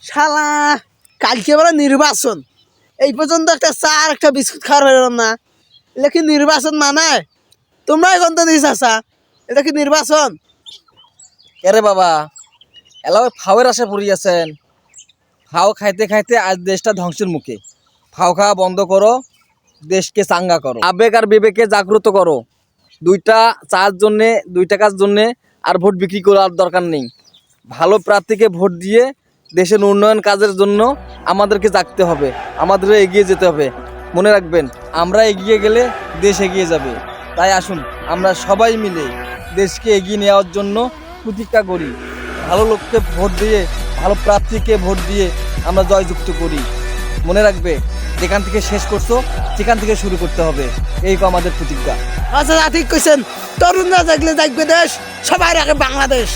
শালা কালকে বলে নির্বাচন, এই পর্যন্ত একটা চা আর একটা বিস্কুট খাওয়ার পেলাম না। এটা কি নির্বাচন মানায়? তোমরা এখন তো দিস আসা, এটা কি নির্বাচন? আরে বাবা, এলাও ফাওয়ের আশা পড়িয়াছেন। ফাও খাইতে খাইতে আজ দেশটা ধ্বংসের মুখে। ফাও খাওয়া বন্ধ করো, দেশকে চাঙ্গা করো, আবেগ আর বিবেকে জাগ্রত করো। দুইটা চার জন্যে 2 টাকার জন্যে আর ভোট বিক্রি করার দরকার নেই। ভালো প্রার্থীকে ভোট দিয়ে দেশের উন্নয়ন কাজের জন্য আমাদেরকে জাগতে হবে, আমাদের এগিয়ে যেতে হবে। মনে রাখবেন, আমরা এগিয়ে গেলে দেশ এগিয়ে যাবে। তাই আসুন আমরা সবাই মিলে দেশকে এগিয়ে নেওয়ার জন্য প্রতিজ্ঞা করি। ভালো লোককে ভোট দিয়ে, ভালো প্রার্থীকে ভোট দিয়ে আমরা জয়যুক্ত করি। মনে রাখবে, যেখান থেকে শেষ করছো সেখান থেকে শুরু করতে হবে, এই তো আমাদের প্রতিজ্ঞা। আচ্ছা ঠিক কইছেন, তরুণরা দেখলে দেখবে দেশ, সবাই রাখে বাংলাদেশ।